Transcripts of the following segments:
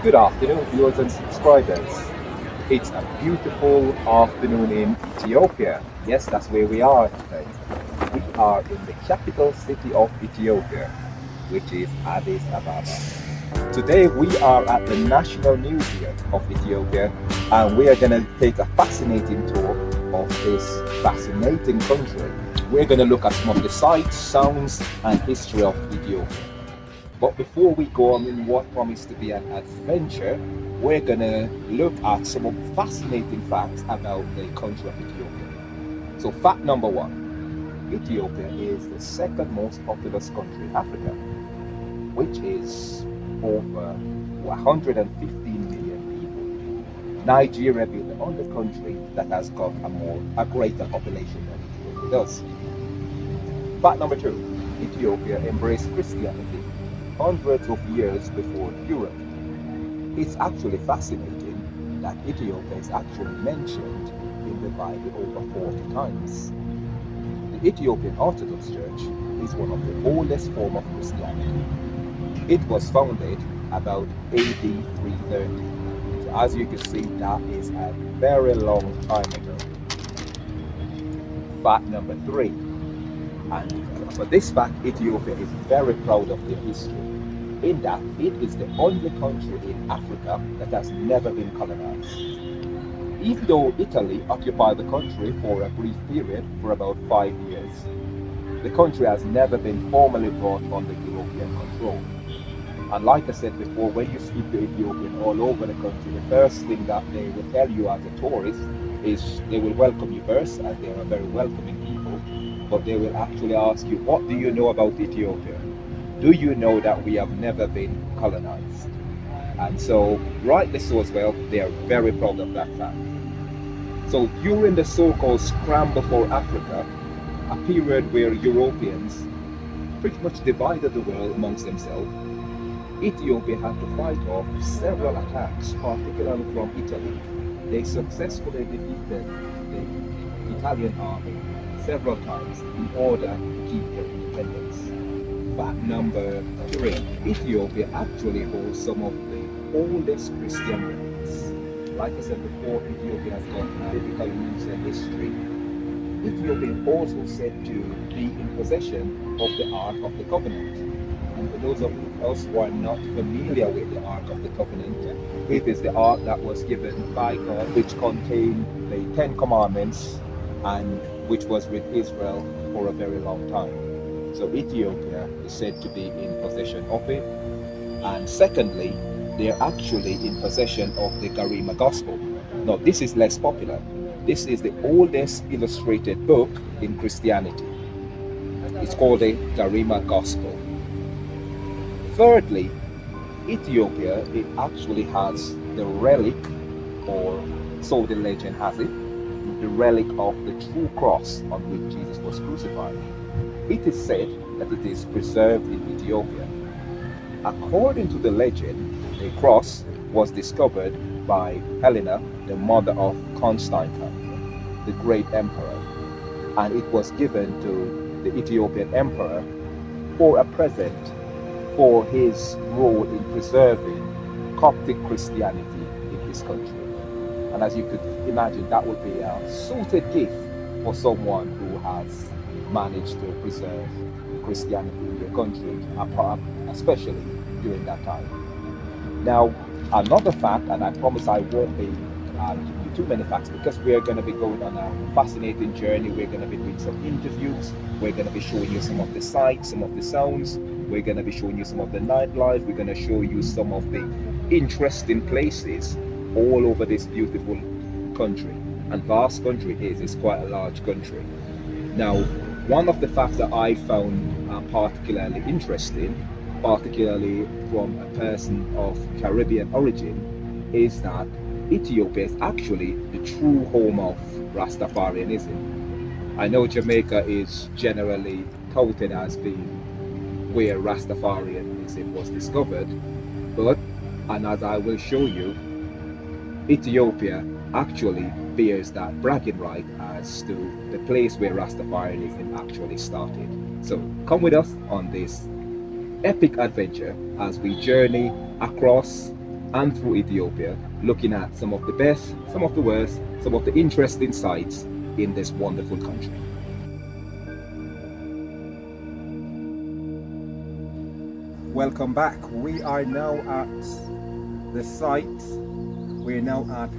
Good afternoon, viewers and subscribers. It's a beautiful afternoon in Ethiopia. Yes, that's where we are today. We are in the capital city of Ethiopia, which is Addis Ababa. Today we are at the National Museum of Ethiopia, and we are going to take a fascinating tour of this fascinating country. We're going to look at some of the sights, sounds, and history of Ethiopia. But before we go on in what promised to be an adventure, we're going to look at some of the fascinating facts about the country of Ethiopia. So fact number one, Ethiopia is the second most populous country in Africa, which is over 115 million people. Nigeria being the only country that has got a greater population than Ethiopia does. Fact number two, Ethiopia embraced Christianity hundreds of years before Europe. It's actually fascinating that Ethiopia is actually mentioned in the Bible over 40 times. The Ethiopian Orthodox Church is one of the oldest forms of Christianity. It was founded about AD 330. So as you can see, that is a very long time ago. Fact number three, and for this fact, Ethiopia is very proud of their history, in that it is the only country in Africa that has never been colonized. Even though Italy occupied the country for a brief period for about 5 years, the country has never been formally brought under European control. And like I said before, when you speak to Ethiopian all over the country, the first thing that they will tell you as a tourist is they will welcome you first, as they are very welcoming people, but they will actually ask you, what do you know about Ethiopia? Do you know that we have never been colonized? And so, rightly so as well, they are very proud of that fact. So during the so-called scramble for Africa, a period where Europeans pretty much divided the world amongst themselves, Ethiopia had to fight off several attacks, particularly from Italy. They successfully defeated the Italian army several times in order to keep their independence. Fact number three, Ethiopia actually holds some of the oldest Christian relics. Like I said before, Ethiopia has got biblical roots and history. Ethiopia is also said to be in possession of the Ark of the Covenant. And for those of us who are not familiar with the Ark of the Covenant, it is the Ark that was given by God, which contained the Ten Commandments and which was with Israel for a very long time. So Ethiopia is said to be in possession of it. And secondly, they're actually in possession of the Garima Gospel. Now, this is less popular. This is the oldest illustrated book in Christianity. It's called the Garima Gospel. Thirdly, Ethiopia, it actually has the relic, or so the legend has it, the relic of the true cross on which Jesus was crucified. It is said that it is preserved in Ethiopia. According to the legend, the cross was discovered by Helena, the mother of Constantine, the great emperor, and it was given to the Ethiopian emperor for a present for his role in preserving Coptic Christianity in his country. And as you could imagine, that would be a suited gift for someone who has managed to preserve Christianity in their country, especially during that time. Now, another fact, and I promise I won't be giving you too many facts, because we're going to be going on a fascinating journey. We're going to be doing some interviews. We're going to be showing you some of the sights, some of the sounds. We're going to be showing you some of the nightlife. We're going to show you some of the interesting places all over this beautiful country. And vast country it is. It's quite a large country. Now, one of the facts that I found particularly interesting, particularly from a person of Caribbean origin, is that Ethiopia is actually the true home of Rastafarianism. I know Jamaica is generally touted as being where Rastafarianism was discovered, but, and as I will show you, Ethiopia actually bears that bragging right as to the place where Rastafarianism actually started. So come with us on this epic adventure as we journey across and through Ethiopia, looking at some of the best, some of the worst, some of the interesting sights in this wonderful country. Welcome back. We are now at the site. We're now at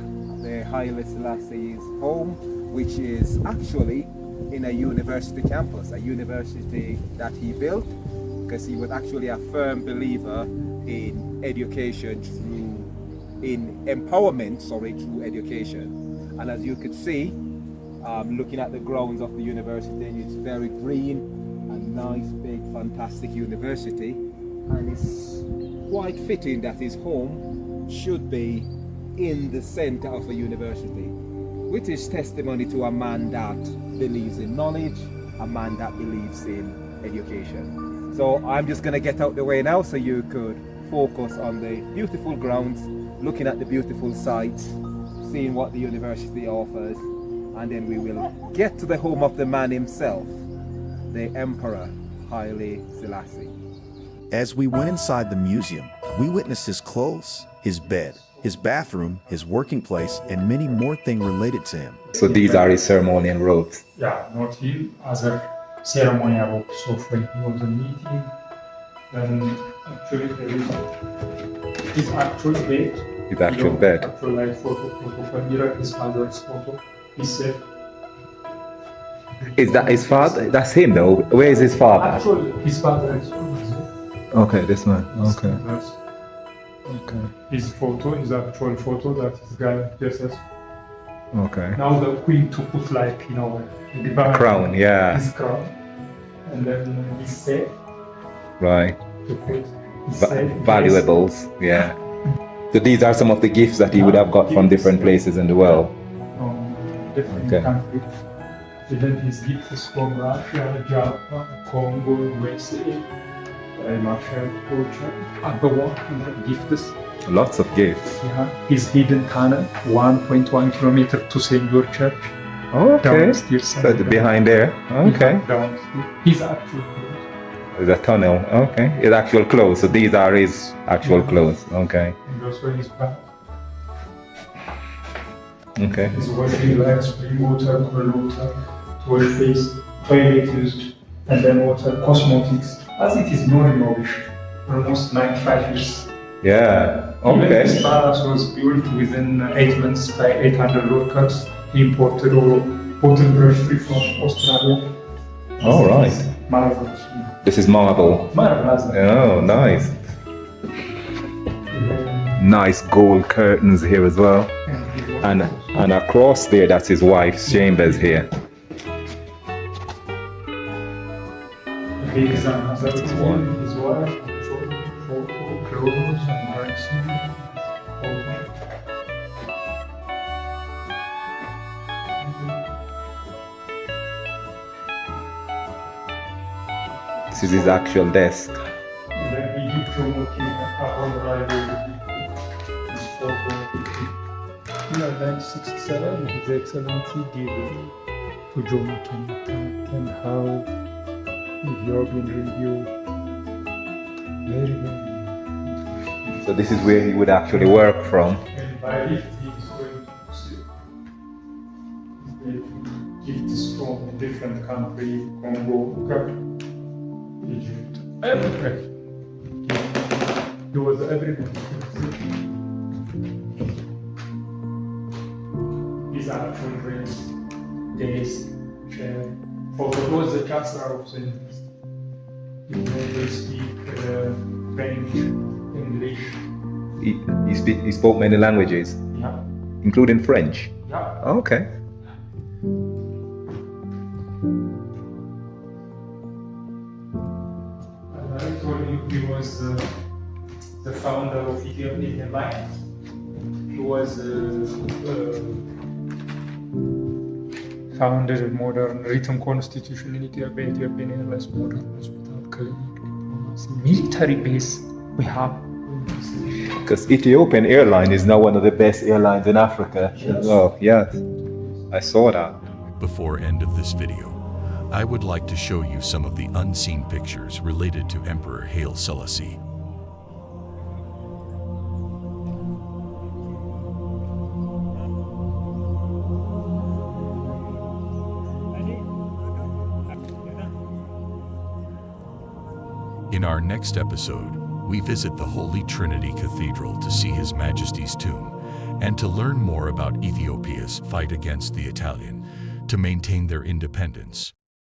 the Haile Selassie's home, which is actually in a university campus, a university that he built because he was actually a firm believer in education in empowerment, through education. And as you could see, looking at the grounds of the university, it's very green, a nice, big, fantastic university. And it's quite fitting that his home should be in the center of a university, which is testimony to a man that believes in knowledge, a man that believes in education. So I'm just going to get out the way now so you could focus on the beautiful grounds, looking at the beautiful sights, seeing what the university offers, and then we will get to the home of the man himself, the Emperor Haile Selassie. As we went inside the museum, we witnessed his clothes, his bed, his bathroom, his working place, and many more things related to him. So these are his ceremonial robes. Yeah, not him, other ceremonial robes. So when he was in meeting, then actually there is his actual bed. His actual bed. Actual like photo from here, his father's photo. He said. Is that his father? That's him though. Where is his father? Actually, his father is. Okay, this man. Okay. Okay. His photo is the actual photo that this guy dresses. Okay. Now the queen to put like, the crown, yeah. His crown. And then his safe. Right. To put his safe. Valuables, yeah. So these are some of the gifts that he would have got from different places in the world. Different countries. Even his gifts from Russia, Japan, Congo, USA. Marshall culture, ababa gifts. Lots of gifts. Yeah, his hidden tunnel, 1.1 kilometer to St. George Church. Okay. Downstairs. So behind there. Okay. Downstairs. His actual clothes. There's a tunnel. Okay. His actual clothes. So these are his actual clothes. Okay. And also his bag. Okay. His washing lines, spring water, cold water, toilet face, toilet used, and then water, cosmetics. As it is known in almost 95 years. Yeah, okay. Even this palace was built within 8 months by 800 workers. He imported all bottle brushry from Australia. All right. Marvelous. This is marble. Marvelous. Oh, nice. Nice gold curtains here as well. And across there, that's his wife's chambers here. His one, his wife, photo, clothes, and dressing. This is his actual desk. And then he did promote him upon arrival. His photo. In 1967, His Excellency gave it to Jonathan and how Ethiopian radio. Very. So this is where he would actually work from. And by it, he is going to gifts from a different country, Congo, Egypt, everywhere. He was everywhere. His actual dress, desk, chair. Photo was the chancellor of the university. They speak French, English. He spoke many languages? Yeah. Including French? Yeah. Okay. I told you he was the founder of Ethiopian Alliance. He was founded a modern written constitution in Ethiopia, Ethiopian Airlines modern hospital, clinic, diplomacy, military base we have. Because Ethiopian Airline is now one of the best airlines in Africa. Yes. Oh, yes. I saw that. Before end of this video, I would like to show you some of the unseen pictures related to Emperor Haile Selassie. In our next episode, we visit the Holy Trinity Cathedral to see His Majesty's tomb and to learn more about Ethiopia's fight against the Italian to maintain their independence.